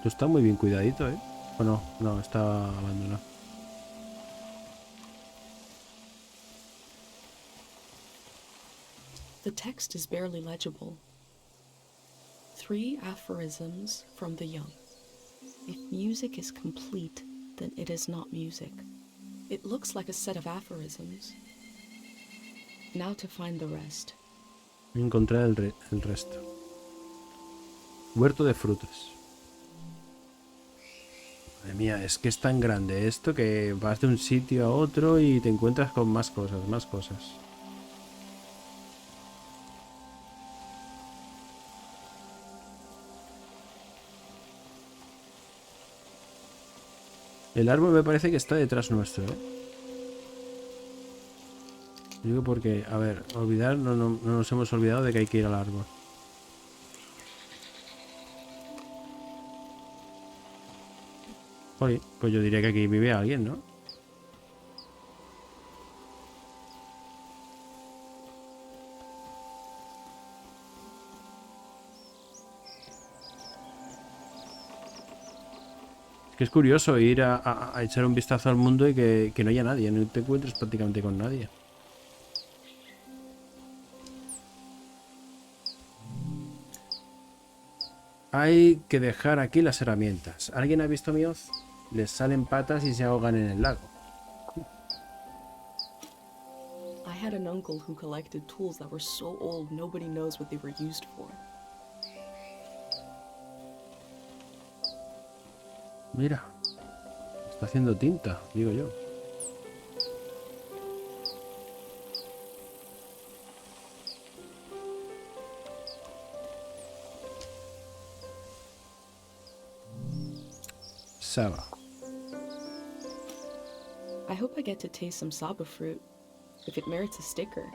está muy bien cuidadito, ¿eh? ¿O no? No, está abandonado. The text is barely legible. 3 aphorisms from the young. If music is complete, then it is not music. It looks like a set of aphorisms. Now to find the rest. Encontrar el resto. Huerto de frutas. Madre mía, es que es tan grande esto que vas de un sitio a otro y te encuentras con más cosas, más cosas. El árbol me parece que está detrás nuestro, ¿eh? Digo porque, a ver, olvidar, no nos hemos olvidado de que hay que ir al árbol. Oye, pues yo diría que aquí vive alguien, ¿no? Es que es curioso ir a echar un vistazo al mundo y que no haya nadie, no te encuentres prácticamente con nadie. Hay que dejar aquí las herramientas. ¿Alguien ha visto mi hoz? Les salen patas y se ahogan en el lago. I had an uncle who collected tools that were so old nobody knows what they were used for. Mira, está haciendo tinta, digo yo. Saba. I hope I get to taste some saba fruit. If it merits a sticker,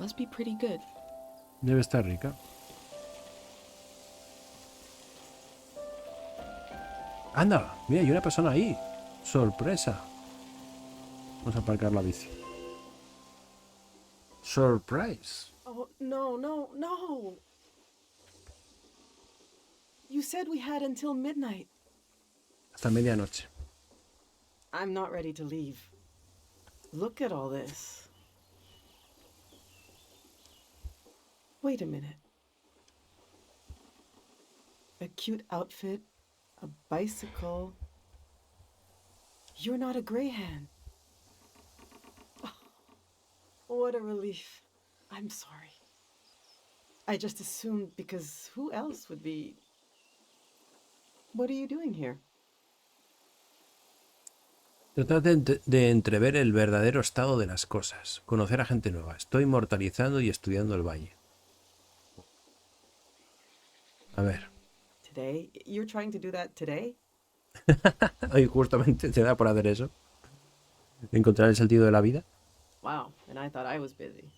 must be pretty good. Debe estar rica. Anda, mira, hay una persona ahí. Sorpresa. Vamos a aparcar la bici. Surprise. Oh, no, no, no! You said we had until midnight. Hasta medianoche. I'm not ready to leave. Look at all this. Wait a minute. A cute outfit, a bicycle. You're not a greyhound. Oh, what a relief. I'm sorry. I just assumed because who else would be... What are you doing here? Tratar de entrever el verdadero estado de las cosas. Conocer a gente nueva. Estoy mortalizando y estudiando el valle. A ver. Today? You're trying to do that today? Hoy justamente te da por hacer eso. Encontrar el sentido de la vida. Wow, and I thought I was busy.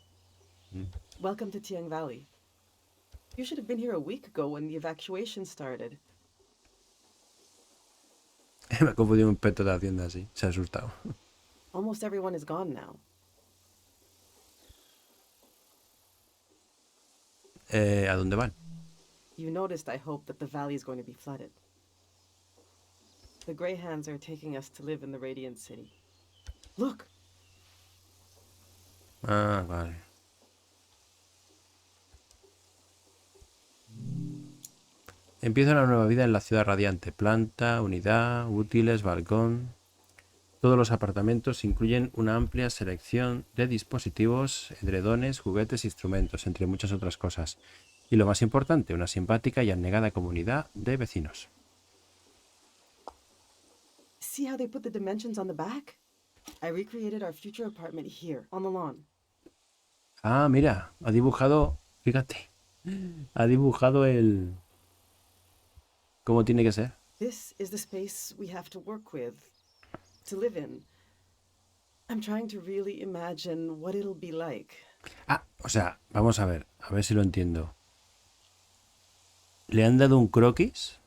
Welcome to Tiang Valley. You should have been here a week ago when the evacuation started. Me ha confundido un peto de la tienda así. Se ha asustado. Almost everyone is gone now. ¿A dónde van? You noticed, I hope, that the valley is going to be flooded. The Greyhands are taking us to live in the Radiant City. Look! Ah, vale. Empieza una nueva vida en la ciudad radiante. Planta, unidad, útiles, balcón. Todos los apartamentos incluyen una amplia selección de dispositivos, edredones, juguetes, instrumentos, entre muchas otras cosas. Y lo más importante, una simpática y abnegada comunidad de vecinos. See how they put the dimensions on the back? I recreated our future apartment here, on the lawn. Ah, mira, ha dibujado, fíjate, ha dibujado el... ¿Cómo tiene que ser? This is the space we have to work with, to live in. I'm trying to really imagine what it'll be like. Ah, o sea, vamos a ver si lo entiendo. Le han dado un croquis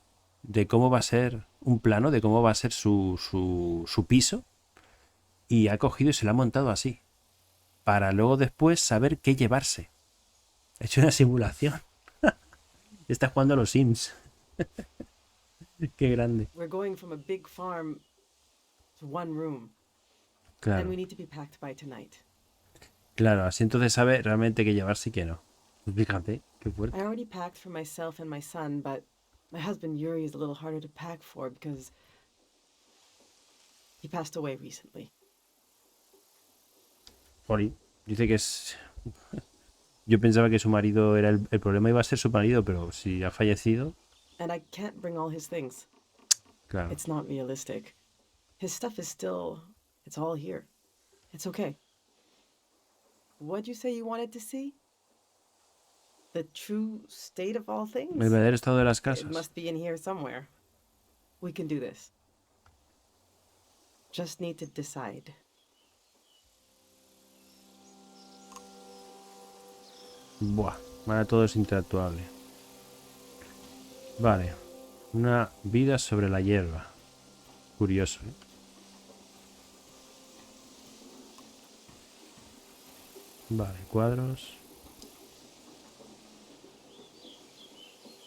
de cómo va a ser, un plano de cómo va a ser su piso, y ha cogido y se lo ha montado así, para luego después saber qué llevarse. Ha hecho una simulación. Está jugando a los Sims. Qué grande. We're going from a big farm to one room. And Claro, we need to be packed by tonight. claro. Así entonces sabe realmente qué llevarse y qué no. Pues fíjate, qué I fuerte. already packed for myself and my son, but my husband Yuri is a little harder to pack for because he passed away recently. Jolín, dice que es... Yo pensaba que su marido era el problema iba a ser su marido, pero si ha fallecido, And I can't bring all his things. claro. It's not realistic. His stuff is still... It's all here. It's okay. What'd you say you wanted to see? The true state of all El things? verdadero estado de las It casas. must be in here somewhere. We can do this. Just need to decide. Buah, ahora todo es interactuable. Vale. Una vida sobre la hierba. Curioso, ¿eh? Vale, cuadros.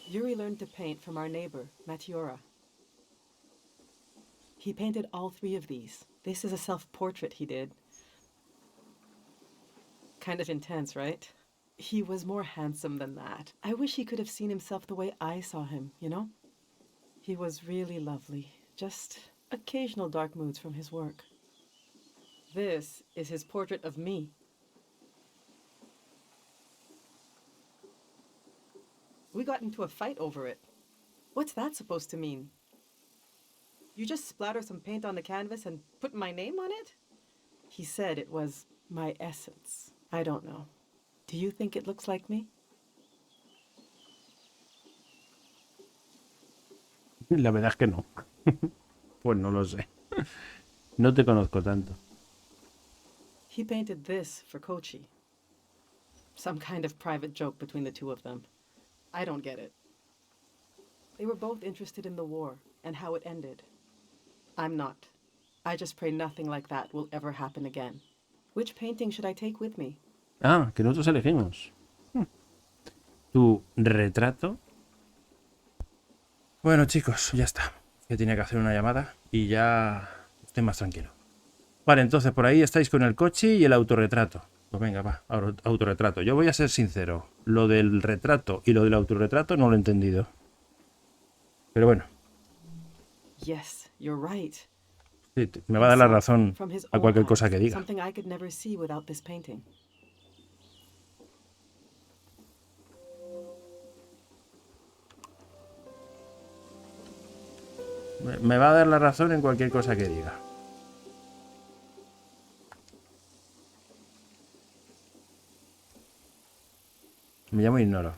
Yuri learned to paint from our neighbor, Matiora. He painted all 3 of these. This is a self-portrait he did. Kind of intense, right? He was more handsome than that. I wish he could have seen himself the way I saw him, you know? He was really lovely. Just occasional dark moods from his work. This is his portrait of me. We got into a fight over it. What's that supposed to mean? You just splatter some paint on the canvas and put my name on it? He said it was my essence. I don't know. Do you think it looks like me? La verdad es que no. Pues no lo sé. No te conozco tanto. He painted this for Kochi. Some kind of private joke between the two of them. I don't get it. They were both interested in the war and how it ended. I'm not. I just pray nothing like that will ever happen again. Which painting should I take with me? Ah, que nosotros elegimos. Tu retrato. Bueno, chicos, ya está. Que tenía que hacer una llamada y ya estoy más tranquilo. Vale, entonces por ahí estáis con el coche y el autorretrato. Pues venga, va, autorretrato. Yo voy a ser sincero. Lo del retrato y lo del autorretrato no lo he entendido. Pero bueno, Yes, you're right. sí, me va a dar la razón From his a own cualquier cosa eyes, que diga. something I could never see without this painting. Me va a dar la razón en cualquier cosa que diga. Me llamo Ignoro.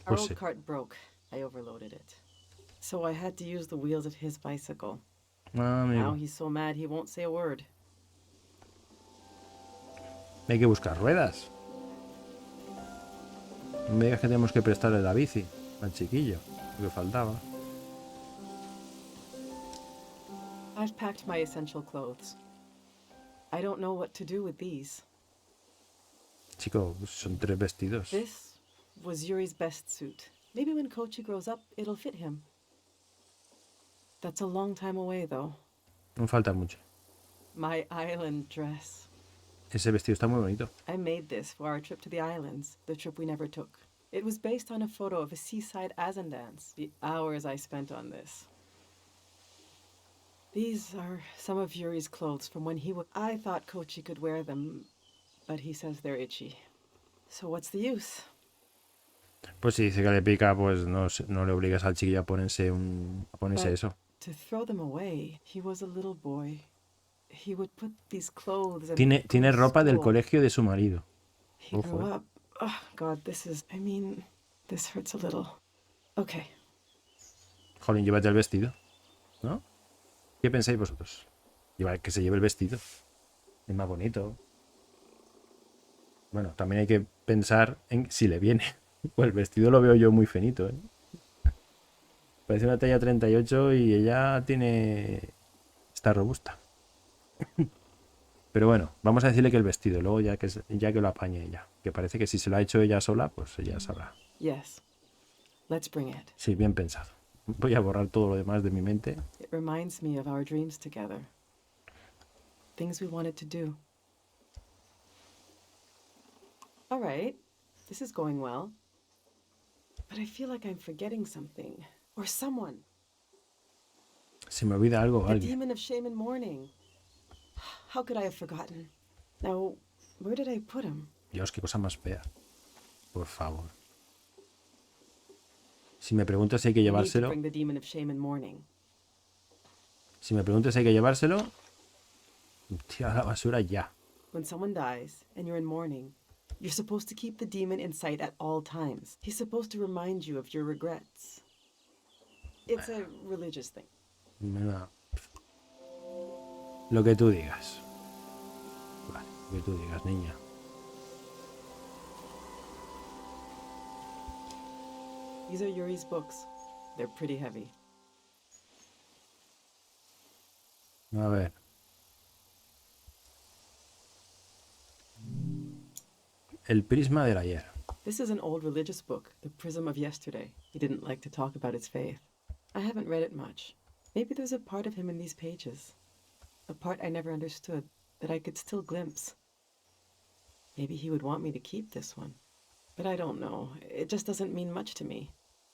Our Pues old sí. cart broke. I overloaded it. So I had to use the wheels of his bicycle. Ah, Now amigo. he's so mad he won't say a word. Hay que buscar ruedas. No me digas que tenemos que prestarle la bici al chiquillo. Lo que faltaba. I've packed my essential clothes. I don't know what to do with these. Chico, son 3 vestidos. This was Yuri's best suit. Maybe when Kochi grows up, it'll fit him. That's a long time away, though. No falta mucho. My island dress. Ese vestido está muy bonito. I made this for our trip to the islands, the trip we never took. It was based on a photo of a seaside Azan dance. The hours I spent on this. These are some of Yuri's clothes from when he was... I thought Kochi could wear them, but he says they're itchy. So what's the use? Pues si dice que le pica, pues no, no le obligas al chiquillo a ponerse, But eso. to throw them away, he was a little boy. He would put these clothes and Tiene go to ropa del school. colegio de su marido. He Ojo, grew up. Oh, God, this hurts a little. Okay. Jolín, llévate el vestido. ¿No? ¿Qué pensáis vosotros? Que se lleve el vestido. Es más bonito. Bueno, también hay que pensar en si le viene. Pues el vestido lo veo yo muy finito, ¿eh? Parece una talla 38 y ella tiene... Está robusta. Pero Pero bueno, vamos a decirle que el vestido, luego ya que lo apañe ella. Que parece que si se lo ha hecho ella sola, pues ella sabrá. Yes. Let's bring it. Sí, bien pensado. Voy a borrar todo lo demás de mi mente. It reminds me of our dreams together. Things we wanted to do. All right. This is going well. But I feel like I'm forgetting something. Or someone. Se me olvida algo o The alguien. demon of shame and mourning. How could I have forgotten? Now, where did I put him? Dios, qué cosa más fea. Por favor. Si me preguntas si hay que I need to llevárselo, bring the demon of shame and mourning. si me preguntas si hay que llevárselo, tira a la basura ya. When someone dies and you're in mourning, you're supposed to keep the demon in sight at all times. He's supposed to remind you of your regrets. It's a religious thing. No. Lo que tú digas. Vale, lo que tú digas, niña. These are Yuri's books. They're pretty heavy. A ver. El prisma del ayer. This is an old religious book, The Prism of Yesterday. He didn't like to talk about his faith. I haven't read it much. Maybe there's a part of him in these pages. A part I never understood, that I could still glimpse. Maybe he would want me to keep this one. But I don't know. It just doesn't mean much to me.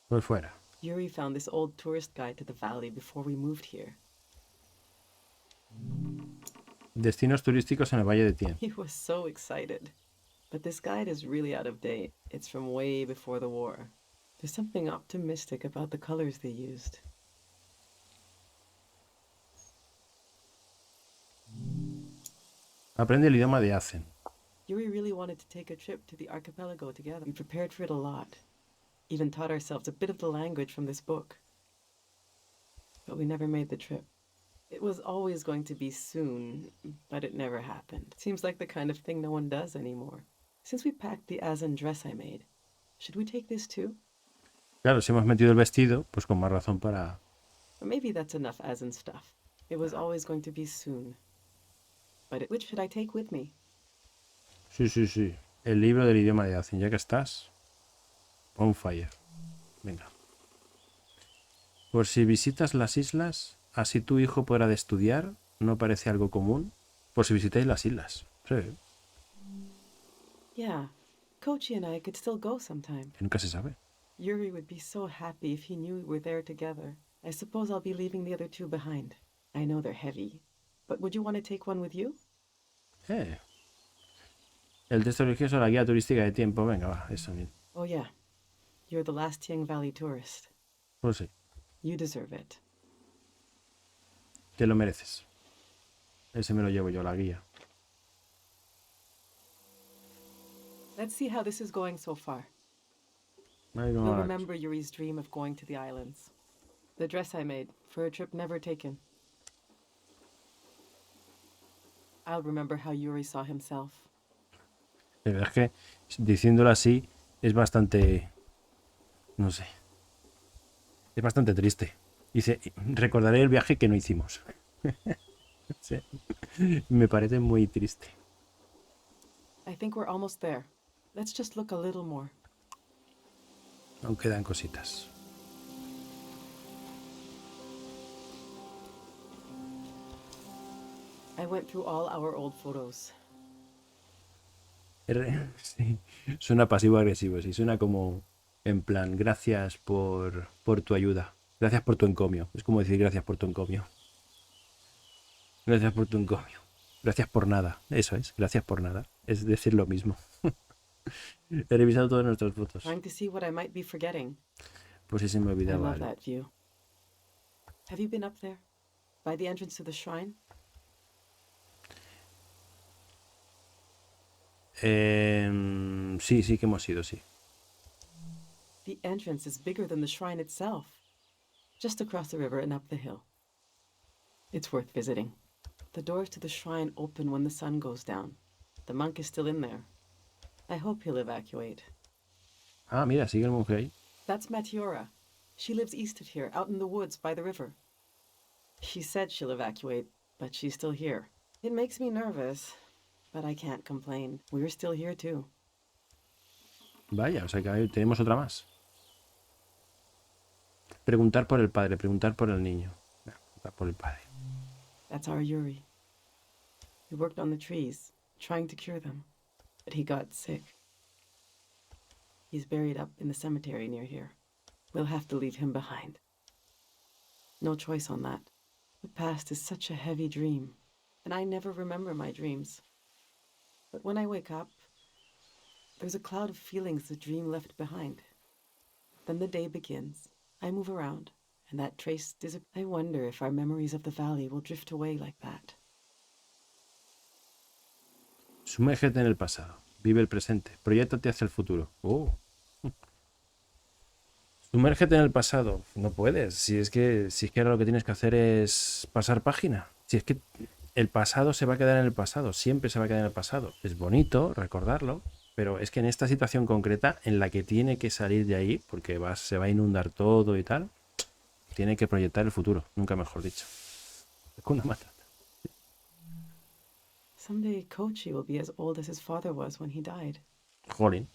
Pues fuera. Yuri found this old tourist guide to the valley before we moved here. Destinos turísticos en el Valle de Tien. He was so excited. But this guide is really out of date. It's from way before the war. There's something optimistic about the colors they used. Aprende el idioma de Azen. Yuri really wanted to take a trip to the archipelago together. We prepared for it a lot. Even taught ourselves a bit of the language from this book. But we never made the trip. It was always going to be soon, but it never happened. Seems like the kind of thing no one does anymore. Since we packed the Azan dress I made, should we take this too? Claro, si hemos metido el vestido, pues con más razón para... Or maybe that's enough Azan stuff. It was always going to be soon. But which should I take with me? Sí, sí, sí. El libro del idioma de Azen, ya que estás. On fire. Venga. Por si visitas las islas, así tu hijo podrá de estudiar, ¿no parece algo común? Por si visitáis las islas. Sí, Yeah, Kochi and I could still go sometime. que nunca se sabe. Yuri would be so happy if he knew we were there together. I suppose I'll be leaving the other two behind. I know they're heavy. But would you want to take one with you? El texto religioso, la guía turística de tiempo. Venga, va, eso mismo. Oh yeah. You're the last Tiang Valley tourist. Pues sí, You deserve it. te lo mereces. Ese me lo llevo yo, la guía. Let's see how this is going so far. Ay, no, We'll remember Yuri's dream of going to the islands. The dress I made for a trip never taken. I'll remember how Yuri saw himself. La verdad es que diciéndolo así es bastante... No sé. Es bastante triste. Dice, recordaré el viaje que no hicimos. Sí. Me parece muy triste. I think we're almost there. Let's just look a little more. Aún quedan cositas. I went through all our old photos. Sí. Suena pasivo-agresivo, sí. Suena como en plan, gracias por tu ayuda. Gracias por tu encomio. Es como decir gracias por tu encomio. Gracias por tu encomio. Gracias por nada. Eso es, gracias por nada. Es decir lo mismo. He revisado todas nuestras fotos. Trying to see what I might be forgetting. Pues sí se me I olvidaba love algo. that view. Have you been up there? By the entrance to the shrine? Sí que hemos ido, sí. The entrance is bigger than the shrine itself. Just across the river and up the hill. It's worth visiting. The doors to the shrine open when the sun goes down. The monk is still in there. I hope he'll evacuate. Ah, mira, sigue el monje ahí. That's Matiora. She lives east of here, out in the woods by the river. She said she'll evacuate, but she's still here. It makes me nervous, but I can't complain. We're still here too. Vaya, o sea que ahí tenemos otra más. Preguntar por el padre, preguntar por el niño. Preguntar por el padre. That's our Yuri. He worked on the trees, trying to cure them, but he got sick. He's buried up in the cemetery near here. We'll have to leave him behind. No choice on that. The past is such a heavy dream, and I never remember my dreams. But when I wake up, there's a cloud of feelings the dream left behind. Then the day begins. I move around, and that trace disappears. I wonder if our memories of the valley will drift away like that. Sumérgete en el pasado. Vive el presente. Proyéctate hacia el futuro. Oh. Sumérgete en el pasado. No puedes. Si es que ahora lo que tienes que hacer es pasar página. Si es que el pasado se va a quedar en el pasado. Siempre se va a quedar en el pasado. Es bonito recordarlo, pero es que en esta situación concreta en la que tiene que salir de ahí, porque se va a inundar todo y tal, tiene que proyectar el futuro. Nunca mejor dicho. Hakuna Matata. Someday Kochi will be as old as his father was when he died. Jolín.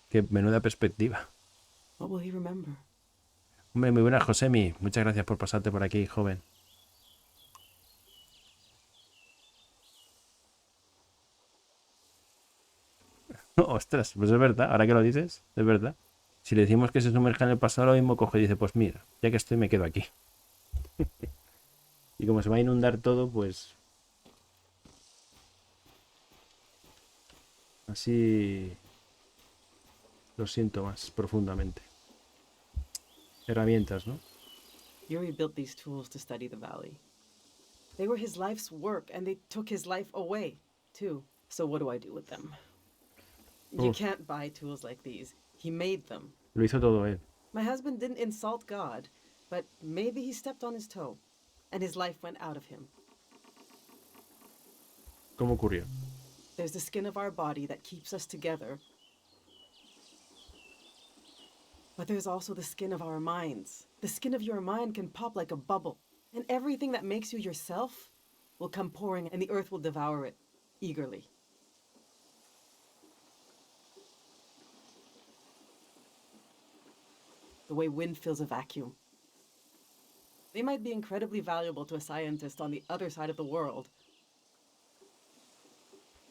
Qué menuda perspectiva. What will he remember? Hombre, muy buena, Josemi. Muchas gracias por pasarte por aquí, joven. Ostras, pues es verdad. Ahora que lo dices, es verdad. Si le decimos que se sumerja en el pasado, lo mismo coge y dice, pues mira, ya que estoy me quedo aquí. Y como se va a inundar todo, pues... Así... Lo siento más profundamente. Herramientas, ¿no? Yuri built these tools to study the valley. They were his life's work, and they took his life away, too. So what do I do with them? You can't buy tools like these. He made them. Lo hizo todo él. My husband didn't insult God, but maybe he stepped on his toe, and his life went out of him. ¿Cómo ocurrió? There's the skin of our body that keeps us together, but there's also the skin of our minds. The skin of your mind can pop like a bubble, and everything that makes you yourself will come pouring, and the earth will devour it eagerly. The way wind fills a vacuum. They might be incredibly valuable to a scientist on the other side of the world.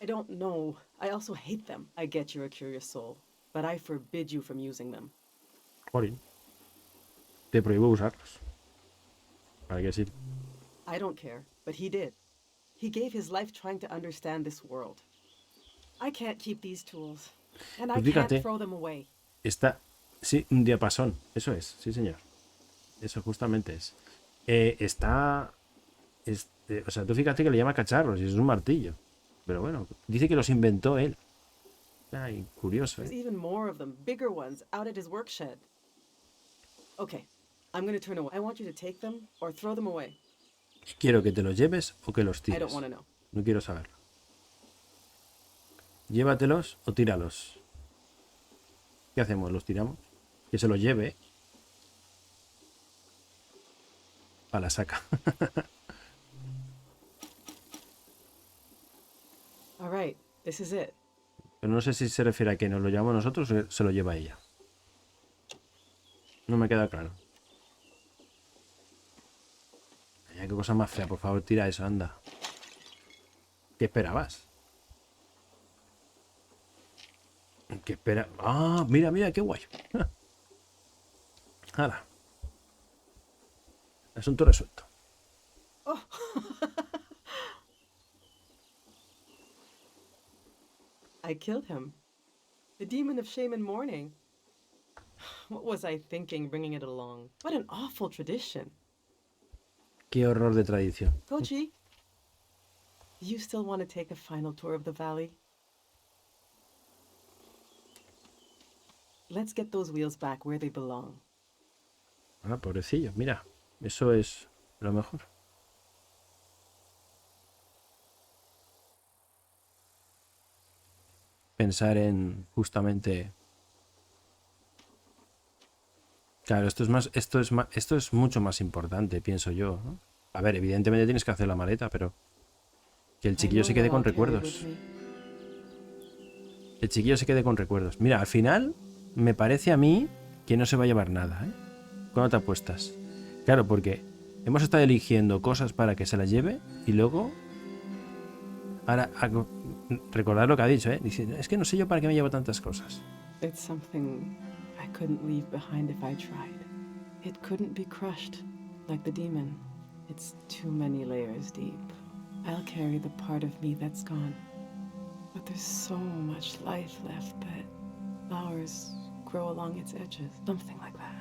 I don't know. I also hate them. I get you're a curious soul, but I forbid you from using them. Jolín. Te prohíbo usarlos. ¿Para qué sirve? I don't care, but he did. He gave his life trying to understand this world. I can't keep these tools, and I can't throw them away. Está... Sí, un diapasón. Eso es, sí señor. Eso justamente es. O sea, tú fíjate que le llama cacharros y es un martillo. Pero bueno, dice que los inventó él. Ay, curioso, There's even more of them, bigger ones, out at his work shed. Okay, I'm gonna turn away. I want you to take them or throw them away. Quiero que te los lleves o que los I don't tires. want to know. No quiero saberlo. Llévatelos o tíralos. ¿Qué hacemos? ¿Los tiramos? Que se los lleve. A la saca. All right, this is it. Pero no sé si se refiere a que nos lo llevamos nosotros o se lo lleva ella. No me queda claro. Ay, qué cosa más fea, por favor, tira eso, anda. ¿Qué esperabas? ¿Qué espera? Ah, mira, mira, qué guay. Hala. Asunto resuelto. Oh. I killed him. The demon of shame and mourning. What was I thinking bringing it along? What an awful tradition. Qué horror de tradición. Kochi, do you still want to take a final tour of the valley? Let's get those wheels back where they belong. Ah, pobrecillo, mira. Eso es lo mejor. Pensar en justamente... Claro, esto es mucho más importante, pienso yo, ¿no? A ver, evidentemente tienes que hacer la maleta, pero Que el chiquillo se quede con recuerdos. El chiquillo se quede con recuerdos. Mira, al final me parece a mí que no se va a llevar nada, ¿eh? ¿Cuándo te apuestas? Claro, porque hemos estado eligiendo cosas para que se las lleve y luego... Ahora, recordad lo que ha dicho, ¿eh? Dice, es que no sé yo para qué me llevo tantas cosas. It's something I couldn't leave behind if I tried. It couldn't be crushed, like the demon. It's too many layers deep. I'll carry the part of me that's gone. But there's so much life left that flowers grow along its edges. Something like that.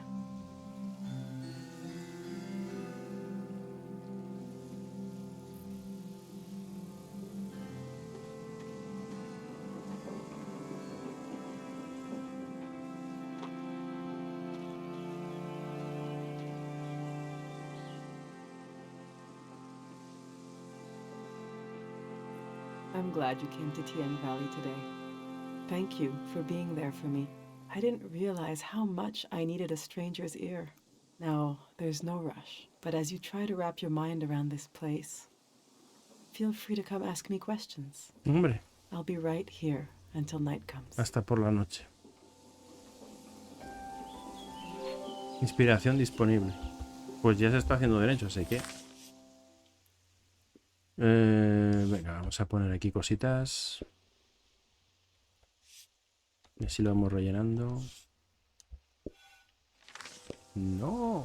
I'm glad you came to Tien Valley today. Thank you for being there for me. I didn't realize how much I needed a stranger's ear. Now, there's no rush, but as you try to wrap your mind around this place, feel free to come ask me questions. Hombre, I'll be right here until night comes. hasta por la noche. Inspiración disponible. Pues ya se está haciendo derecho, así que... venga, vamos a poner aquí cositas. Y así lo vamos rellenando. No.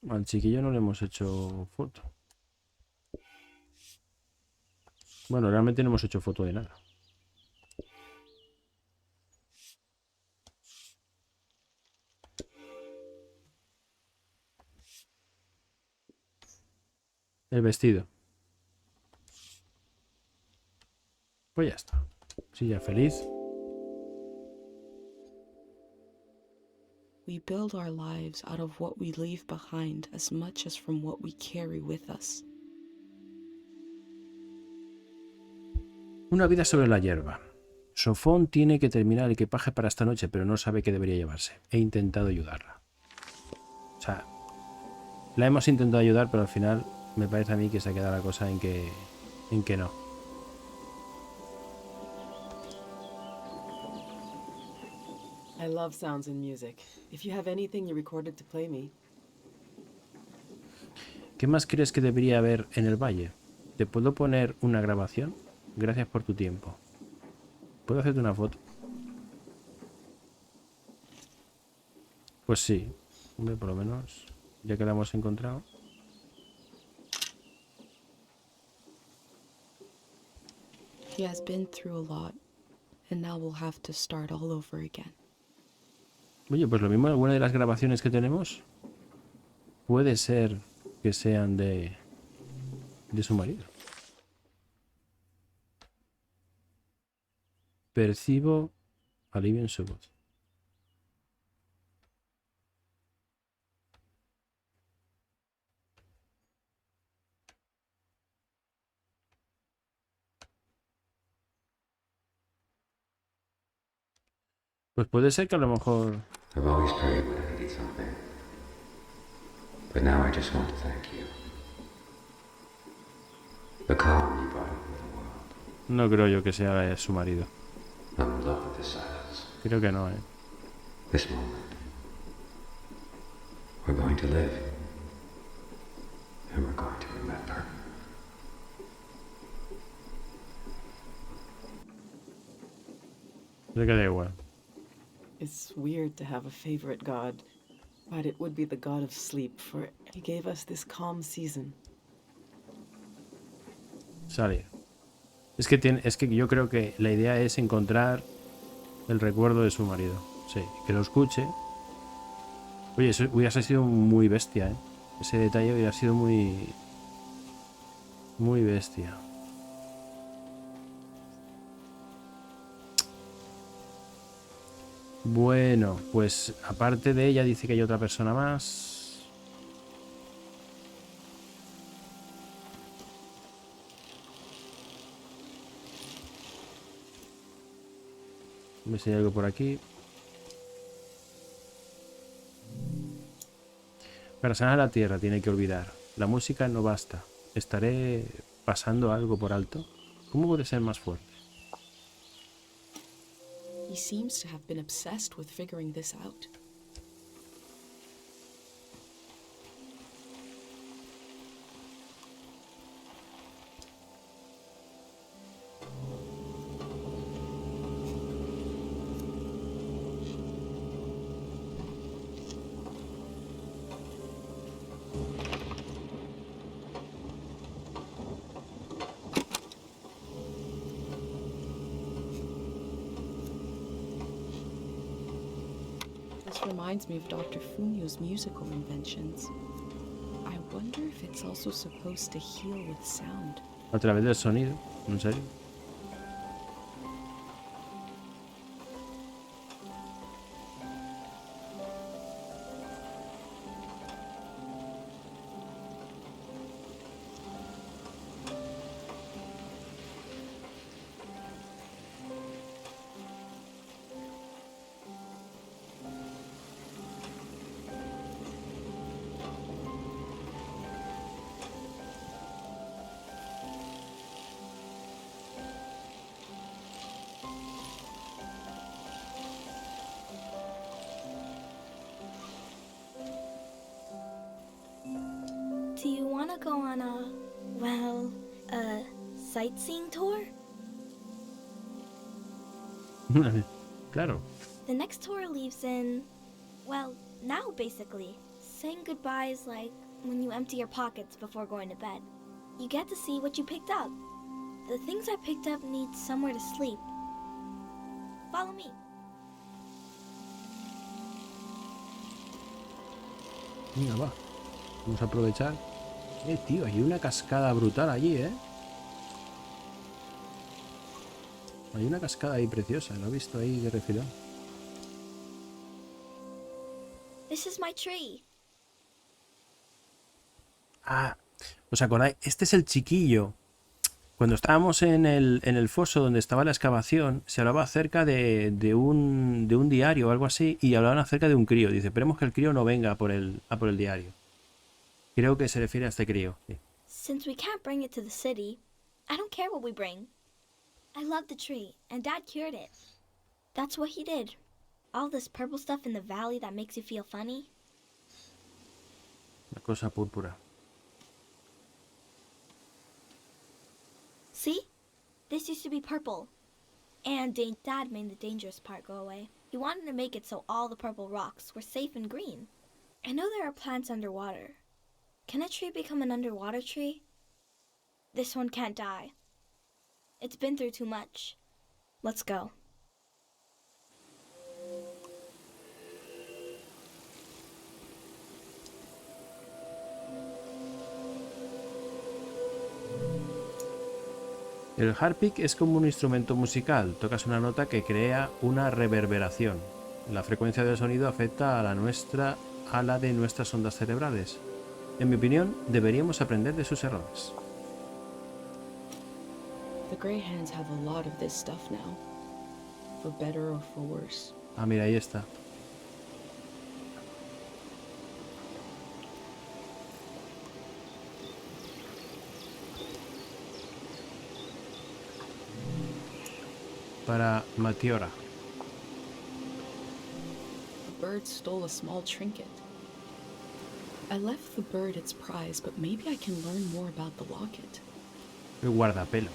Al chiquillo no le hemos hecho foto. Bueno, realmente no hemos hecho foto de nada. El vestido. Pues ya está. Sí, ya feliz. We build our lives out of what we leave behind as much as from what we carry with us. Una vida sobre la hierba. Sofón tiene que terminar el equipaje para esta noche, pero no sabe qué debería llevarse. He intentado ayudarla. O sea, la hemos intentado ayudar, pero al final me parece a mí que se ha quedado la cosa en que no. I love sounds and music. If you have anything you recorded to play me. ¿Qué más crees que debería haber en el valle? ¿Te puedo poner una grabación? Gracias por tu tiempo. ¿Puedo hacerte una foto? Pues sí. Hombre, por lo menos, ya que la hemos encontrado. He has been through a lot, and now we'll have to start all over again. Oye, pues lo mismo, alguna de las grabaciones que tenemos puede ser que sean de su marido. Percibo alivio en su voz. Pues puede ser que a lo mejor... I've always prayed when I needed something. But now I just want to thank you. The calm you brought into the world. No creo yo que sea su marido. I'm in love with this silence. Creo que no, ¿eh? This moment. We're going to live. And we're going to remember. Creo que da igual. It's weird to have a favorite god, but it would be the god of sleep, for he gave us this calm season. Salir. Es que yo creo que la idea es encontrar el recuerdo de su marido. Sí, que lo escuche. Oye, eso hubiera sido muy bestia, ¿eh? Ese detalle hubiera sido muy... muy bestia. Bueno, pues aparte de ella dice que hay otra persona más. A ver si hay algo por aquí. Para sanar la tierra tiene que olvidar. La música no basta. ¿Estaré pasando algo por alto? ¿Cómo puede ser más fuerte? He seems to have been obsessed with figuring this out. This reminds me of Dr. Fumio's musical inventions. I wonder if it's also supposed to heal with sound. A través del sonido, ¿en serio? Do you want to go on a sightseeing tour? Claro. The next tour leaves in, now basically. Saying goodbye is like when you empty your pockets before going to bed. You get to see what you picked up. The things I picked up need somewhere to sleep. Follow me. Venga, va. Vamos a aprovechar. Tío, hay una cascada brutal allí, ¿eh? Hay una cascada ahí preciosa. Lo he visto ahí de refilón. This is my tree. Ah, ¿os acordáis? Este es el chiquillo. Cuando estábamos en el foso donde estaba la excavación, se hablaba acerca de un diario o algo así, y hablaban acerca de un crío. Dice, esperemos que el crío no venga a por el diario. Creo que se refiere a este crío. Sí. Since we can't bring it to the city, I don't care what we bring. I love the tree, and Dad cured it. That's what he did. All this purple stuff in the valley that makes you feel funny. La cosa púrpura. See? This used to be purple. And Dad made the dangerous part go away. He wanted to make it so all the purple rocks were safe and green. I know there are plants underwater. Can a tree become an underwater tree? This one can't die. It's been through too much. Let's go. El harpic es como un instrumento musical. Tocas una nota que crea una reverberación. La frecuencia del sonido afecta a la de nuestras ondas cerebrales. En mi opinión, deberíamos aprender de sus errores. The Greyhands have a lot of this stuff now, for better or for worse. Ah, mira, ahí está. Para Matiora. The bird stole a small trinket. I left the bird its prize, but maybe I can learn more about the locket. El guardapelo.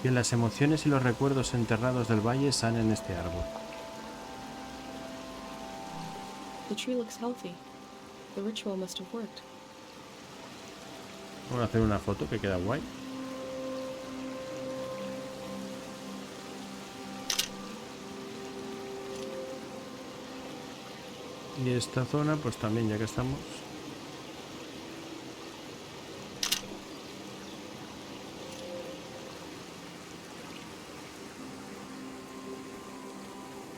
Que las emociones y los recuerdos enterrados del valle sanen este árbol. The tree looks healthy. The ritual must have worked. Vamos a hacer una foto que queda guay. Y esta zona, pues también, ya que estamos.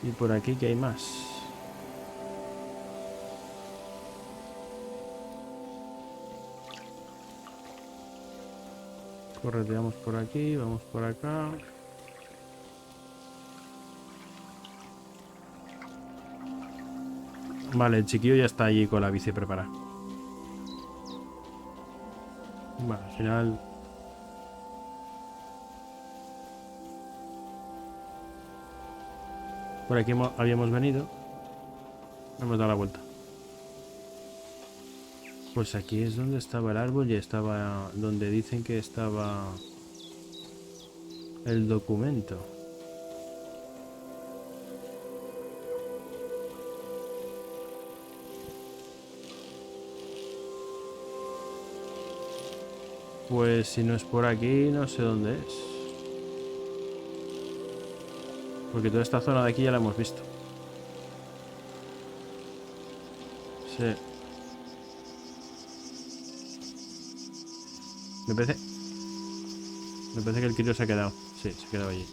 Y por aquí que hay más. Correteamos por aquí, vamos por acá. Vale, el chiquillo ya está allí con la bici preparada. Bueno, al final... Por aquí habíamos venido. Hemos dado la vuelta. Pues aquí es donde estaba el árbol y estaba donde dicen que estaba el documento. Pues si no es por aquí, no sé dónde es. Porque toda esta zona de aquí ya la hemos visto. Sí. Me parece que el crío se ha quedado. Sí, se ha quedado allí.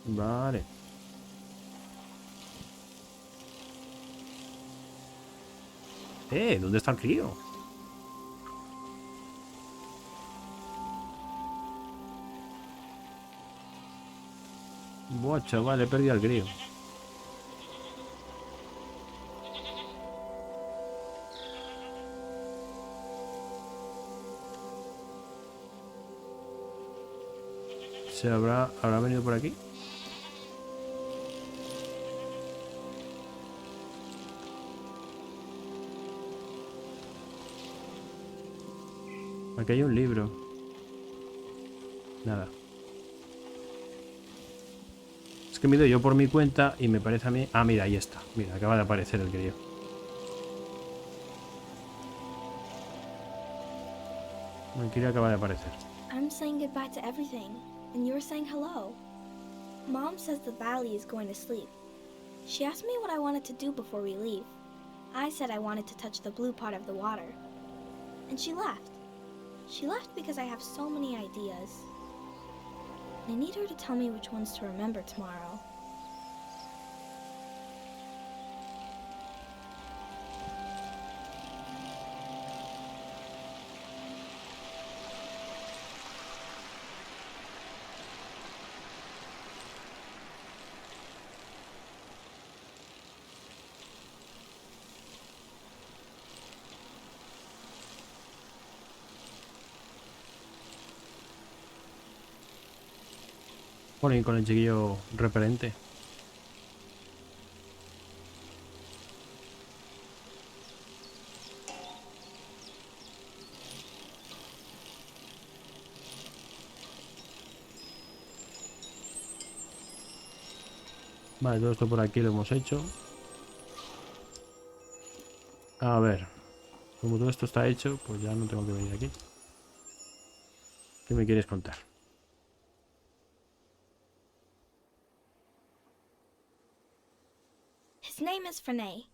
Vale. ¿Dónde está el crío? Buah, chaval, he perdido al crío. ¿Se habrá venido por aquí? Aquí hay un libro. Nada. Es que me he ido yo por mi cuenta y me parece a mí... Ah, mira, ahí está. Mira, acaba de aparecer el crío. El crío acaba de aparecer. I'm saying goodbye to everything, and you're saying hello. Mom says the valley is going to sleep. She asked me what I wanted to do before we leave. I said I wanted to touch the blue part of the water. And she laughed. She laughed because I have so many ideas. I need her to tell me which ones to remember tomorrow. Ponen con el chiquillo repelente. Vale, todo esto por aquí lo hemos hecho. A ver, como todo esto está hecho, pues ya no tengo que venir aquí. ¿Qué me quieres contar? His name is Frenay.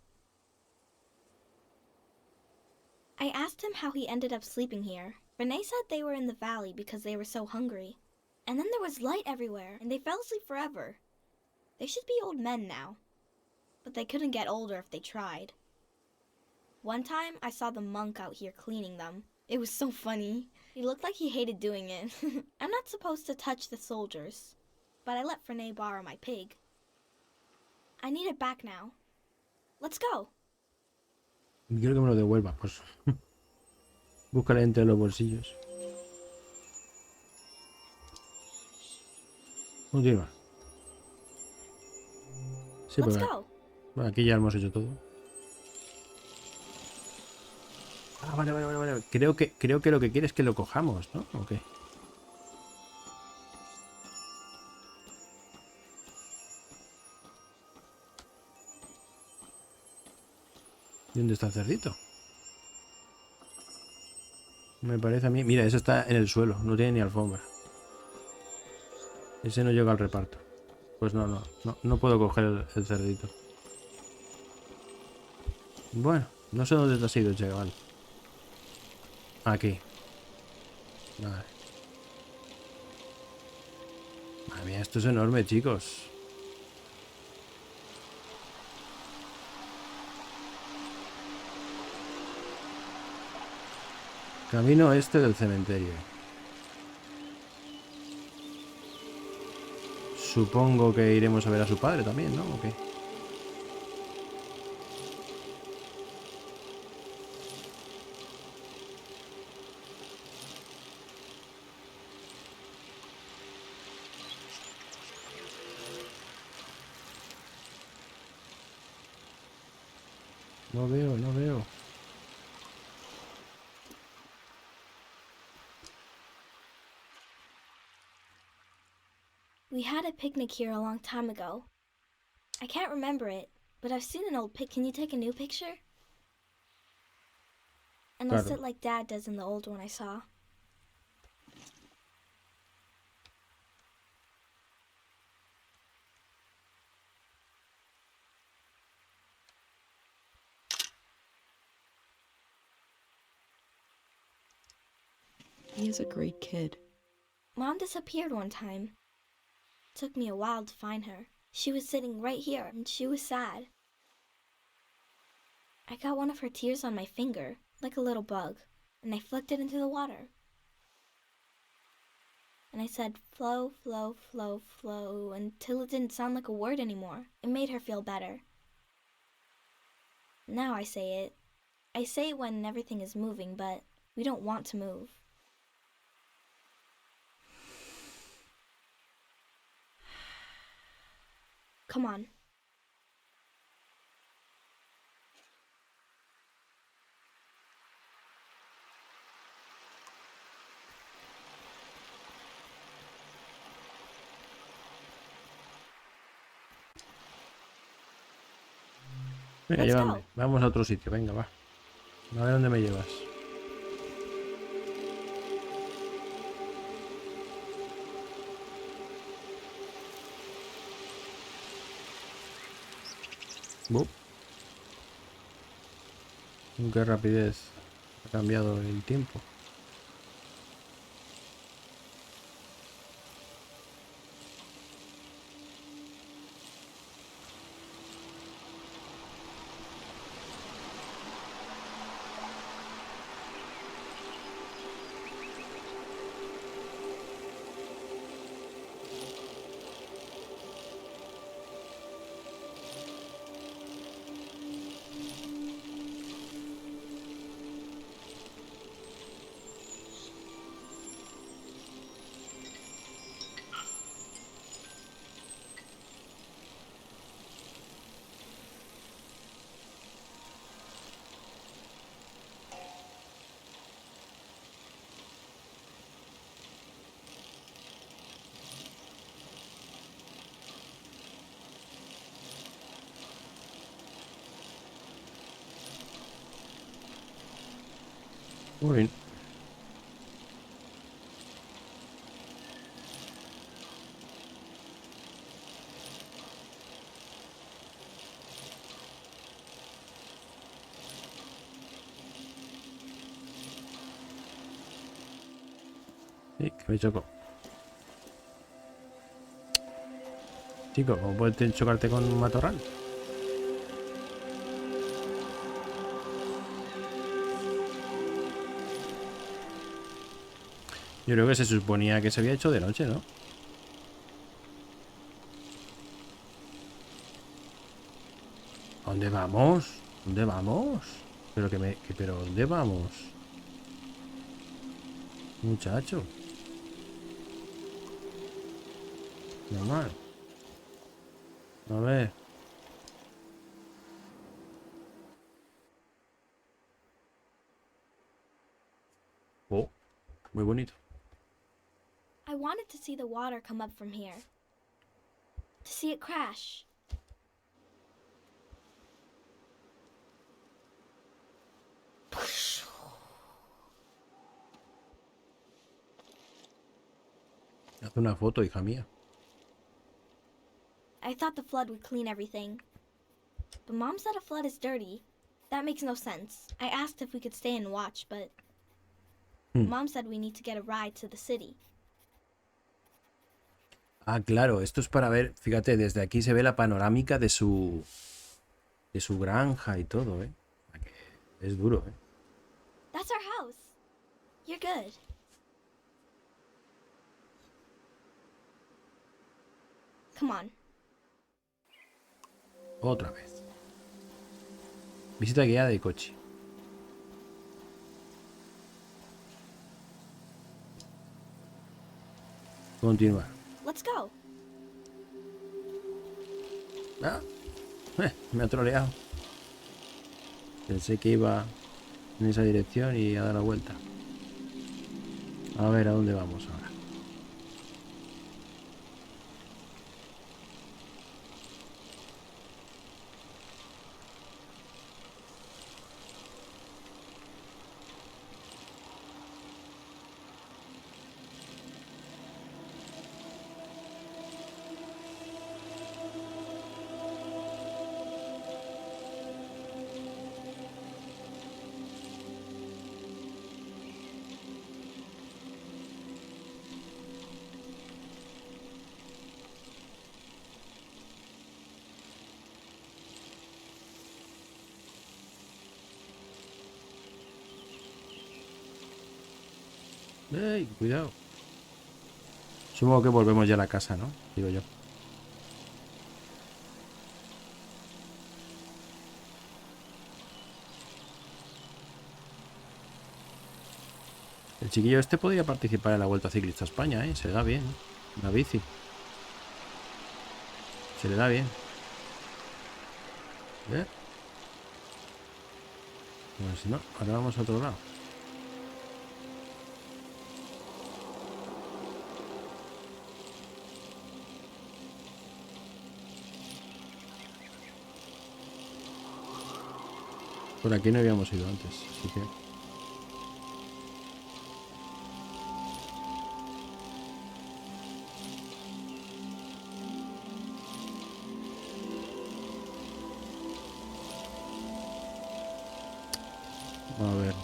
I asked him how he ended up sleeping here. Frenay said they were in the valley because they were so hungry. And then there was light everywhere, and they fell asleep forever. They should be old men now. But they couldn't get older if they tried. One time, I saw the monk out here cleaning them. It was so funny. He looked like he hated doing it. I'm not supposed to touch the soldiers, but I let Frenay borrow my pig. I need it back now. Let's go. Quiero que me lo devuelva, pues. Búscale entre los bolsillos. Continúa. Sí, Let's pero go. bueno, aquí ya hemos hecho todo. Ah, vale. Creo que lo que quiere es que lo cojamos, ¿no? ¿O qué? ¿Dónde está el cerdito? Me parece a mí... Mira, ese está en el suelo, no tiene ni alfombra. Ese no llega al reparto. Pues no puedo coger el cerdito. Bueno, no sé dónde te has ido, chaval. Aquí. Vale. Madre mía, esto es enorme, chicos. Camino este del cementerio. Supongo que iremos a ver a su padre también, ¿no? ¿O qué? No veo, no veo. We had a picnic here a long time ago. I can't remember it, but I've seen an old pic. Can you take a new picture? And I'll Claro. sit like Dad does in the old one I saw. He is a great kid. Mom disappeared one time. Took me a while to find her. She was sitting right here, and she was sad. I got one of her tears on my finger, like a little bug, and I flicked it into the water. And I said, flow, flow, flow, flow, until it didn't sound like a word anymore. It made her feel better. Now I say it. I say it when everything is moving, but we don't want to move. Come on. Venga, Let's llévame. go. Vamos a otro sitio, venga, va. A ver dónde me llevas. Bup. Con qué rapidez ha cambiado el tiempo. Muy bien. Sí, que me choco. Chico, ¿cómo puedes chocarte con un matorral? Yo creo que se suponía que se había hecho de noche, ¿no? ¿A dónde vamos? ¿Dónde vamos? Pero ¿dónde vamos? Muchacho. Normal. A ver. Oh, muy bonito. I wanted to see the water come up from here. To see it crash. Haz una foto, hija mía. I thought the flood would clean everything. But Mom said a flood is dirty. That makes no sense. I asked if we could stay and watch, but Mom said we need to get a ride to the city. Ah, claro, esto es para ver, fíjate, desde aquí se ve la panorámica de su granja y todo, ¿eh? Es duro, ¿eh? That's our house. You're good. Come on. Otra vez. Visita guiada de coche. Continuar. Let's go. Ah, me ha troleado. Pensé que iba en esa dirección y a dar la vuelta. A ver, ¿a dónde vamos ahora? ¡Ey! Cuidado. Supongo que volvemos ya a la casa, ¿no? Digo yo. El chiquillo este podría participar en la Vuelta Ciclista a España, ¿eh? Se le da bien, ¿eh? La bici. Se le da bien. ¿Eh? Pues si no, ahora vamos a otro lado. Por aquí no habíamos ido antes, así que... A ver.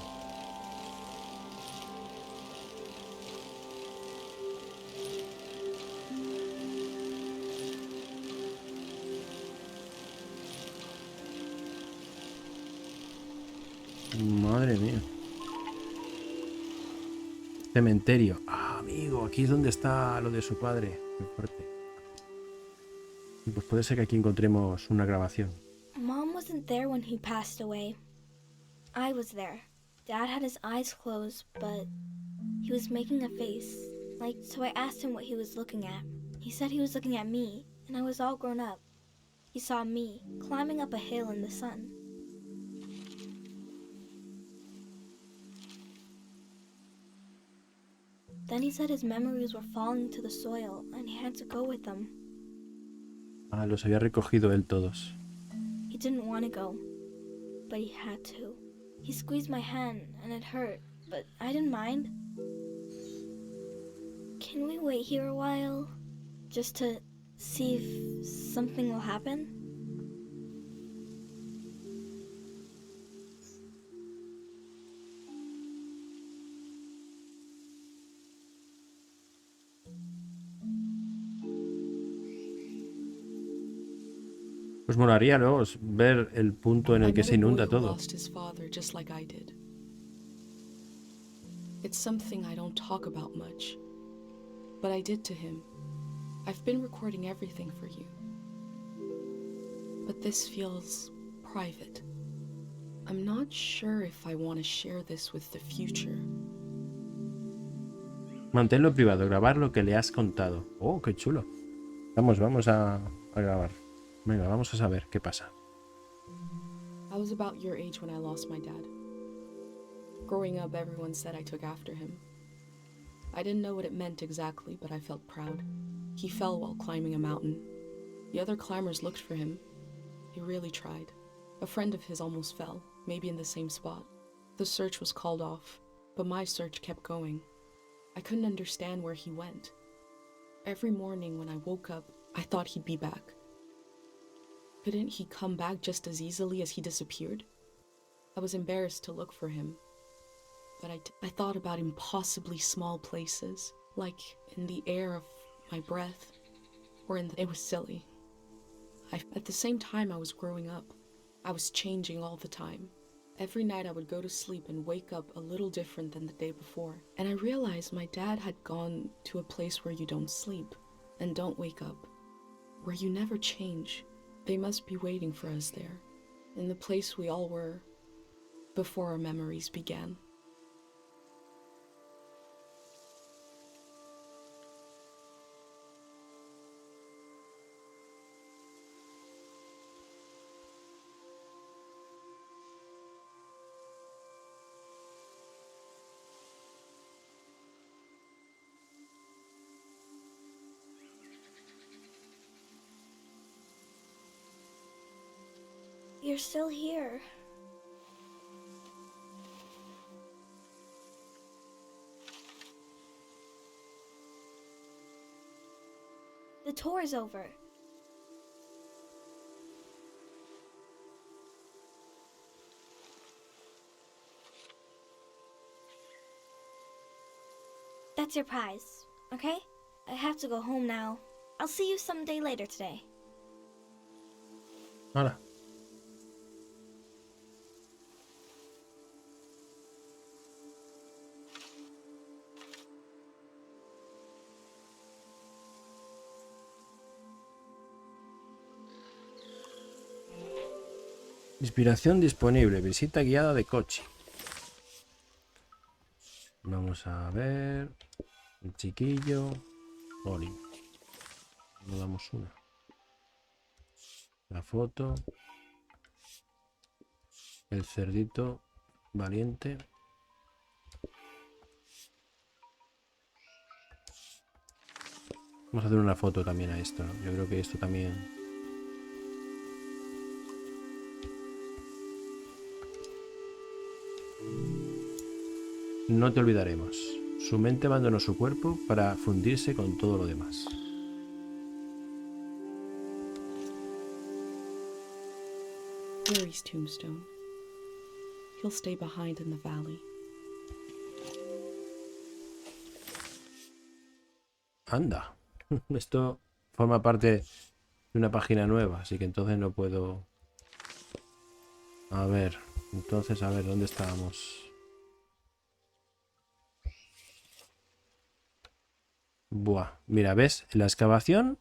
Madre mía. Cementerio. Ah, amigo, aquí es donde está lo de su padre. Qué fuerte. Pues puede ser que aquí encontremos una grabación. Mom wasn't there when he passed away. I was there. Dad had his eyes closed, but he was making a face. So I asked him what he was looking at. He said he was looking at me, and I was all grown up. He saw me climbing up a hill in the sun. Then he said his memories were falling to the soil, and he had to go with them. Ah, los había recogido él todos. He didn't want to go, but he had to. He squeezed my hand, and it hurt, but I didn't mind. Can we wait here a while, just to see if something will happen? Pues molaría luego ver el punto en el I que met se a boy inunda who todo. lost his father just like I did. It's something I don't talk about much, but I did to him. I've been recording everything for you, but this feels private. I'm not sure if I want to share this with the future. Manténlo privado, grabar lo que le has contado. Oh, qué chulo. Vamos a grabar. Venga, vamos a saber qué pasa. I was about your age when I lost my dad. Growing up, everyone said I took after him. I didn't know what it meant exactly, but I felt proud. He fell while climbing a mountain. The other climbers looked for him. He really tried. A friend of his almost fell, maybe in the same spot. The search was called off, but my search kept going. I couldn't understand where he went. Every morning when I woke up, I thought he'd be back. Couldn't he come back just as easily as he disappeared? I was embarrassed to look for him, but I thought about impossibly small places, like in the air of my breath, It was silly. At the same time I was growing up, I was changing all the time. Every night I would go to sleep and wake up a little different than the day before. And I realized my dad had gone to a place where you don't sleep and don't wake up, where you never change. They must be waiting for us there, in the place we all were before our memories began. You're still here. The tour's over. That's your prize, okay? I have to go home now. I'll see you someday later today. Hola. Inspiración disponible. Visita guiada de coche. Vamos a ver. El chiquillo. Oli. No damos una. La foto. El cerdito valiente. Vamos a hacer una foto también a esto, ¿no? Yo creo que esto también... No te olvidaremos. Su mente abandonó su cuerpo para fundirse con todo lo demás. Harry's tombstone. He'll stay behind in the valley. Anda. Esto forma parte de una página nueva, así que entonces no puedo... A ver, entonces, a ver, ¿dónde estábamos? Buah, mira, ¿ves? La excavación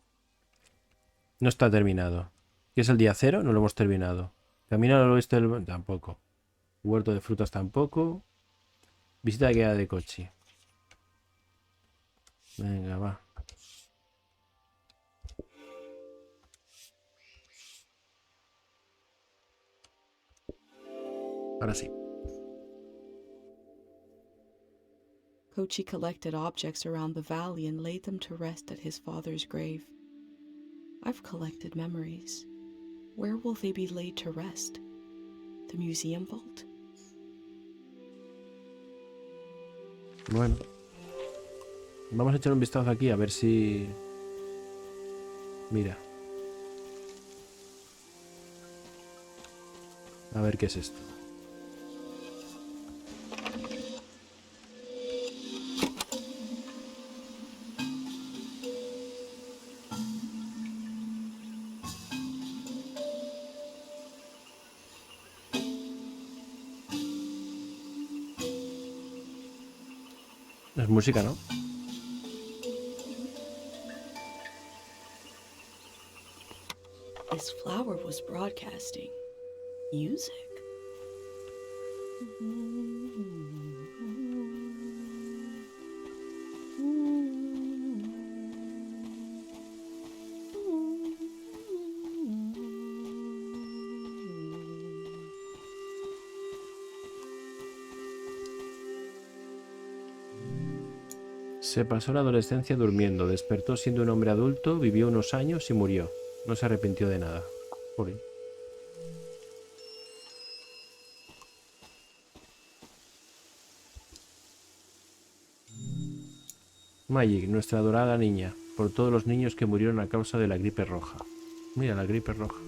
no está terminado. ¿Qué es el día 0? No lo hemos terminado. Camino al oeste del... Tampoco. Huerto de frutas tampoco. Visita de guía de coche. Venga, va. Ahora sí. Kochi collected objects around the valley and laid them to rest at his father's grave. I've collected memories. Where will they be laid to rest? The museum vault? Bueno. Vamos a echar un vistazo aquí a ver si... Mira. A ver qué es esto. Es música, ¿no? This flower was broadcasting music. Se pasó la adolescencia durmiendo, despertó siendo un hombre adulto, vivió unos años y murió. No se arrepintió de nada. Joder. Magic, nuestra adorada niña, por todos los niños que murieron a causa de la gripe roja. Mira, la gripe roja.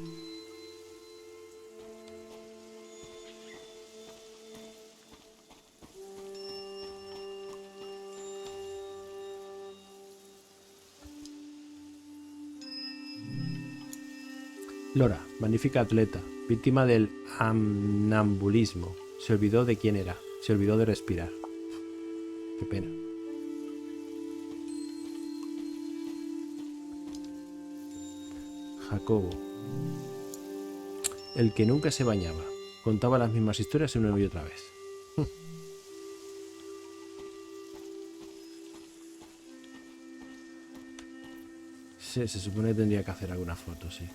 Lora, magnífica atleta, víctima del amnambulismo. Se olvidó de quién era, se olvidó de respirar. Qué pena. Jacobo, el que nunca se bañaba, contaba las mismas historias una y otra vez. Sí, se supone que tendría que hacer alguna foto, sí.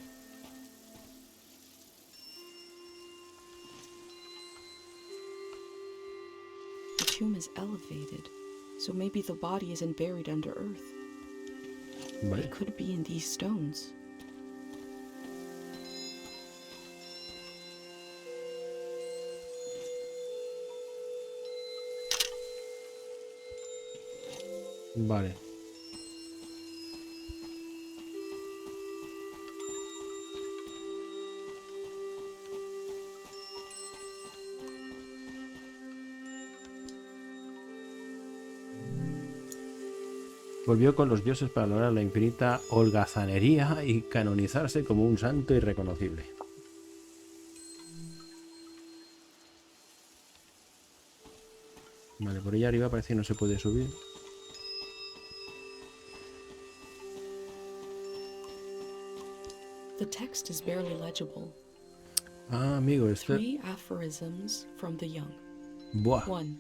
The tomb is elevated, so maybe the body isn't buried under earth. Vale. It could be in these stones. Vale. Volvió con los dioses para lograr la infinita holgazanería y canonizarse como un santo irreconocible. Vale, por allá arriba parece que no se puede subir. The text is barely legible. Ah, amigo, esto... 3 aphorisms from the young. Buah. 1.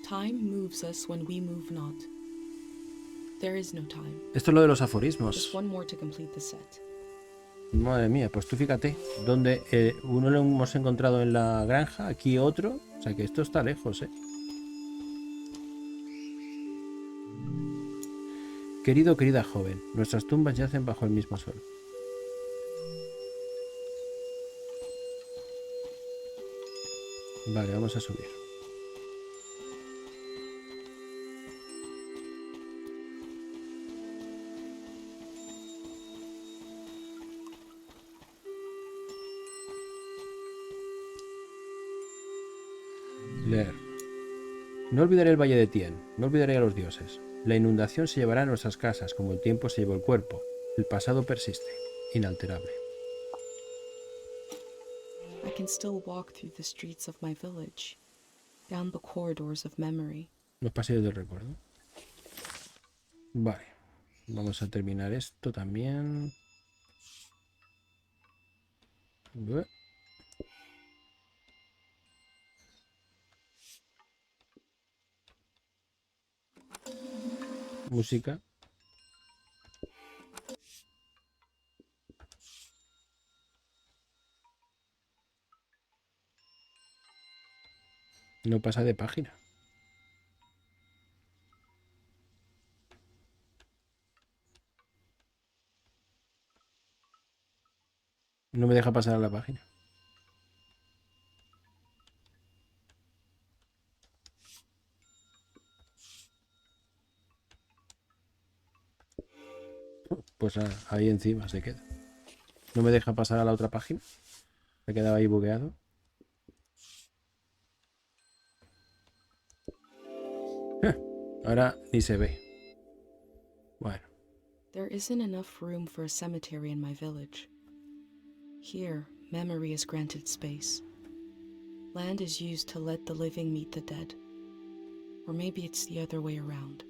Time moves us when we move not. There is no time. Esto es lo de los aforismos. Just one more to complete the set. Madre mía, pues tú fíjate, donde uno lo hemos encontrado en la granja, aquí otro, o sea que esto está lejos, ¿eh? Querido, querida joven, nuestras tumbas yacen bajo el mismo sol. Vale, vamos a subir. Leer. No olvidaré el valle de Tien, no olvidaré a los dioses. La inundación se llevará a nuestras casas, como el tiempo se llevó el cuerpo. El pasado persiste, inalterable. I can still walk through the streets of my village, down the corridors of memory. Los pasillos del recuerdo. Vale. Vamos a terminar esto también. Bueh. Música. No pasa de página. No me deja pasar a la página. Pues ahí encima se queda. No me deja pasar a la otra página. Se quedaba ahí bugueado. Ahora ni se ve. Bueno. There isn't enough room for a cemetery in my village. Here, memory is granted space. Land is used to let the living meet the dead. Or maybe it's the other way around.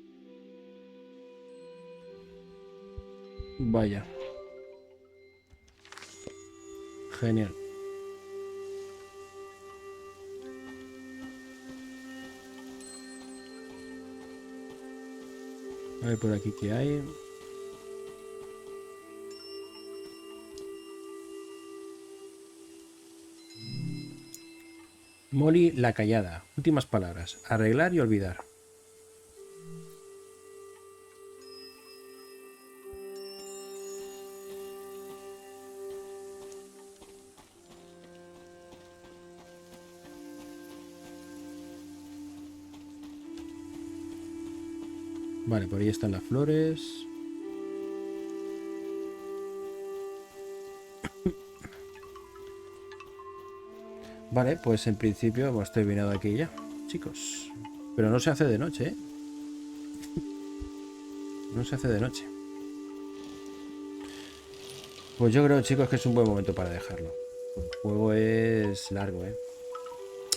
Vaya. Genial. A ver por aquí qué hay. Molly la callada. Últimas palabras. Arreglar y olvidar. Vale, por ahí están las flores. Vale, pues en principio hemos terminado aquí ya, chicos. Pero no se hace de noche, ¿eh? No se hace de noche. Pues yo creo, chicos, que es un buen momento para dejarlo. El juego es largo, ¿eh?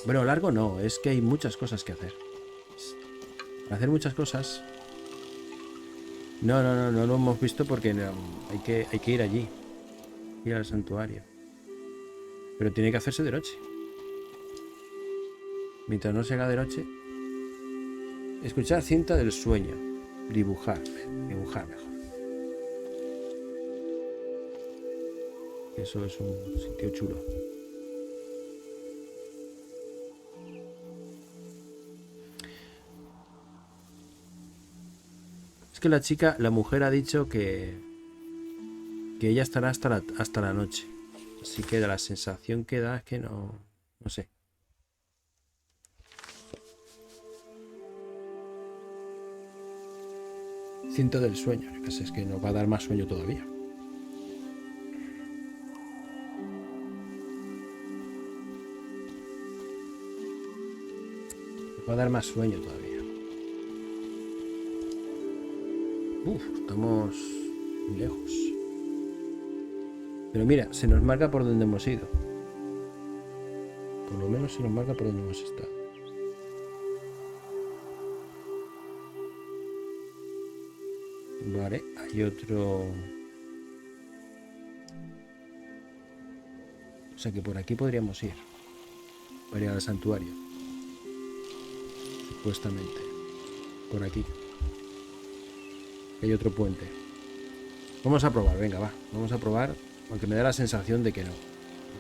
Bueno, largo no, es que hay muchas cosas que hacer. Para hacer muchas cosas... No lo hemos visto porque hay que ir allí. Ir al santuario. Pero tiene que hacerse de noche. Mientras no se haga de noche... Escuchar cinta del sueño. Dibujar mejor. Eso es un sitio chulo. Es que la mujer ha dicho que ella estará hasta la noche. Así que la sensación que da es que no sé. Cinta del sueño, yo qué sé, es que nos va a dar más sueño todavía. Nos va a dar más sueño todavía. Estamos muy lejos. Pero mira, se nos marca por donde hemos ido. Por lo menos se nos marca por donde hemos estado. Vale, hay otro... O sea que por aquí podríamos ir. Para ir al santuario. Supuestamente. Por aquí. Hay otro puente. Vamos a probar, venga, va. Vamos a probar, aunque me da la sensación de que no.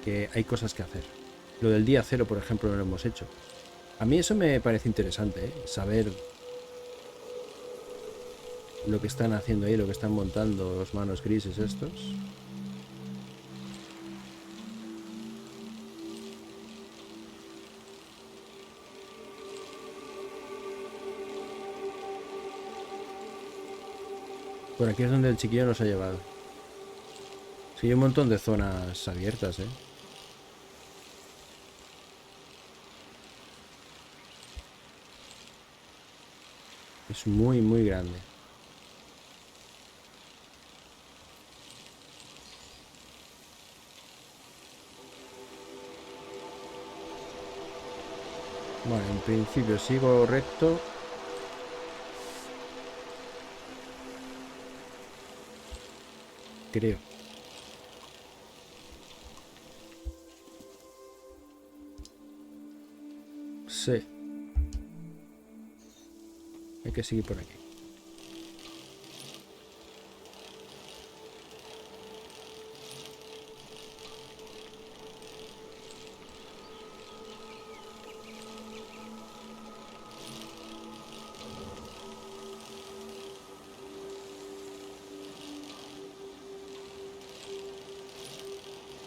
Que hay cosas que hacer. Lo del día cero, por ejemplo, no lo hemos hecho. A mí eso me parece interesante, ¿eh? Saber lo que están haciendo ahí, lo que están montando los manos grises estos. Por aquí es donde el chiquillo nos ha llevado. Sí, hay un montón de zonas abiertas, ¿eh? Es muy, muy grande. Bueno, en principio sigo recto. Creo. Sí. Hay que seguir por aquí.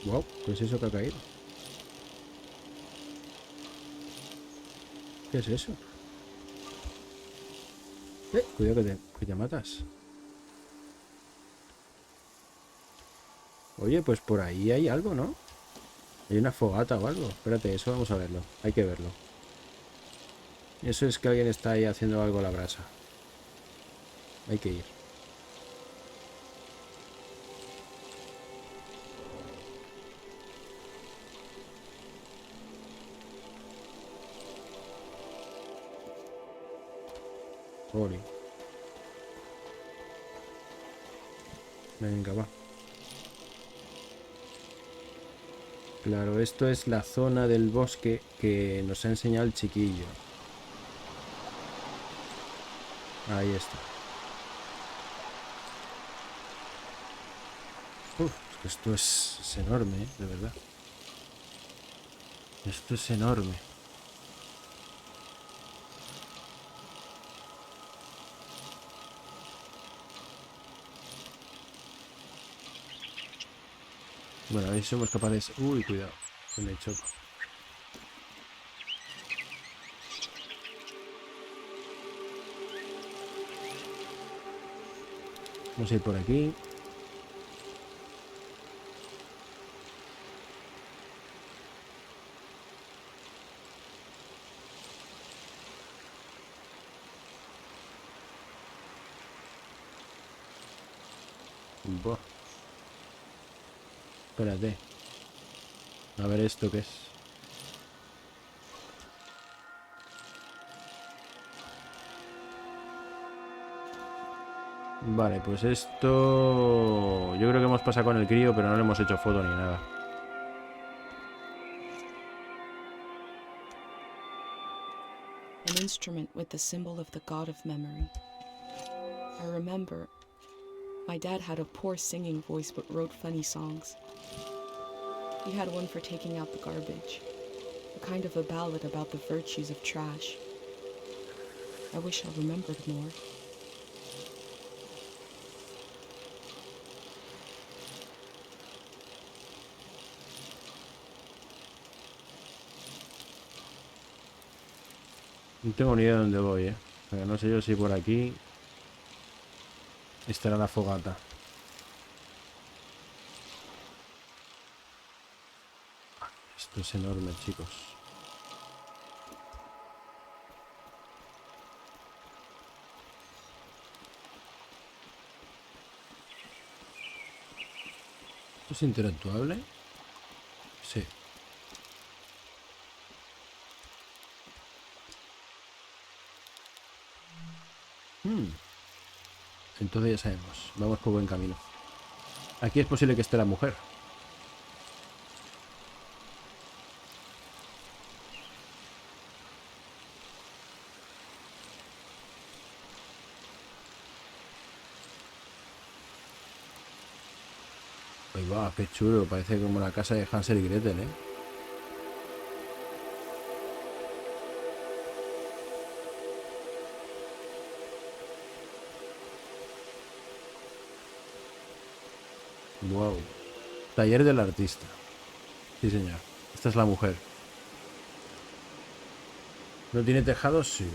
Wow, ¿qué es eso que ha caído? ¿Qué es eso? Cuidado que te matas. Oye, pues por ahí hay algo, ¿no? Hay una fogata o algo. Espérate, eso vamos a verlo. Hay que verlo. Eso es que alguien está ahí haciendo algo a la brasa. Hay que ir. Jolín. Venga, va. Claro, esto es la zona del bosque que nos ha enseñado el chiquillo. Ahí está. Es que esto es enorme, ¿eh? De verdad. Esto es enorme. Bueno, a ver si somos capaces... Uy, cuidado. Que me choco. Vamos a ir por aquí. Buah. Espérate. A ver esto qué es. Vale, pues esto... Yo creo que hemos pasado con el crío, pero no le hemos hecho foto ni nada. An instrument with the symbol of the god of memory. I remember my dad had a poor singing voice but wrote funny songs. He had one for taking out the garbage, a kind of a ballad about the virtues of trash. I wish I remembered more. No tengo ni idea de dónde voy, Pero no sé yo si por aquí estará la fogata. Esto es enorme, chicos. ¿Esto es interactuable? Sí. Entonces ya sabemos, vamos por buen camino. Aquí es posible que esté la mujer. Ahí va, qué chulo, parece como la casa de Hansel y Gretel, Wow. Taller del artista. Sí, señor. Esta es la mujer. ¿No tiene tejados? Sí.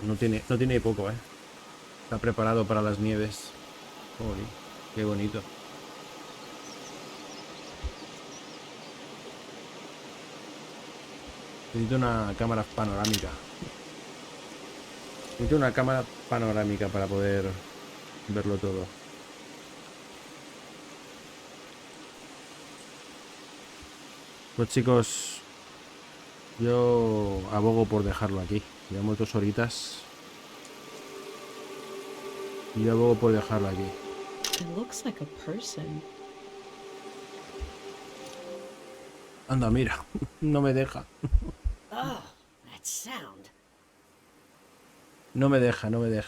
No tiene poco, Está preparado para las nieves. Joder, qué bonito. Necesito una cámara panorámica. Necesito una cámara panorámica para poder verlo todo. Pues chicos, yo abogo por dejarlo aquí. Llevamos 2 horitas. Y yo abogo por dejarlo aquí. It looks like a person. Anda, mira. No me deja. Oh, that sound. No me deja. The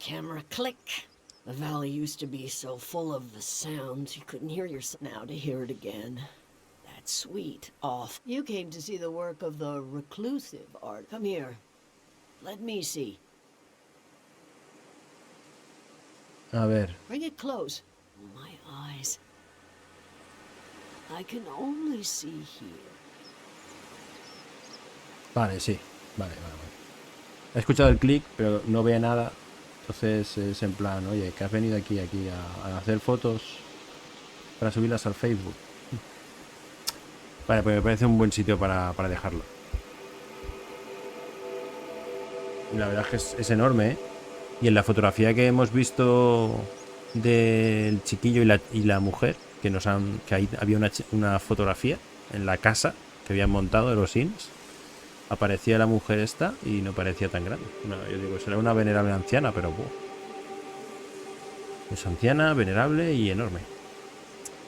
camera click. The valley used to be so full of the sounds you couldn't hear yourself. Now to hear it again. That's sweet. Off. You came to see the work of the reclusive art. Come here. Let me see. A ver. Bring it close. My eyes. I can only see here. Vale, sí. Vale. He escuchado el clic, pero no ve nada. Entonces es en plan, oye, que has venido aquí a hacer fotos para subirlas al Facebook. Vale, pues me parece un buen sitio para dejarlo. Y la verdad es que es enorme, Y en la fotografía que hemos visto del chiquillo y la mujer, que ahí había una fotografía en la casa que habían montado de los Sims, aparecía la mujer esta y no parecía tan grande. No, yo digo, será una venerable anciana, pero es anciana, venerable y enorme.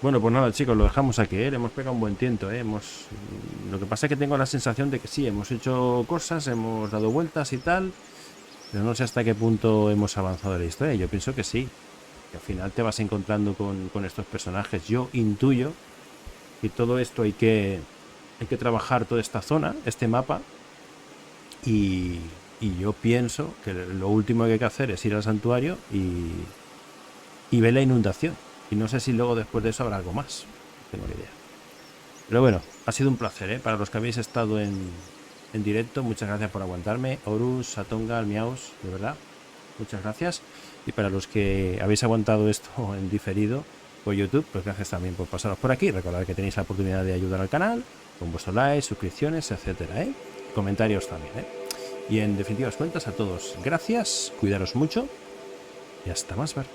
Bueno, pues nada, chicos, lo dejamos aquí, Le hemos pegado un buen tiento, Lo que pasa es que tengo la sensación de que sí, hemos hecho cosas, hemos dado vueltas y tal, pero no sé hasta qué punto hemos avanzado en la historia. Yo pienso que sí, que al final te vas encontrando con estos personajes. Yo intuyo que todo esto hay que trabajar toda esta zona, este mapa, y yo pienso que lo último que hay que hacer es ir al santuario y ver la inundación. Y no sé si luego después de eso habrá algo más. No tengo ni idea. Pero bueno, ha sido un placer, Para los que habéis estado en directo, muchas gracias por aguantarme. Horus, Satonga, Miaus, de verdad, muchas gracias. Y para los que habéis aguantado esto en diferido por YouTube, pues gracias también por pasaros por aquí. Recordad que tenéis la oportunidad de ayudar al canal con vuestro like, suscripciones, etcétera, Comentarios también, Y en definitivas cuentas, a todos, gracias, cuidaros mucho y hasta más ver.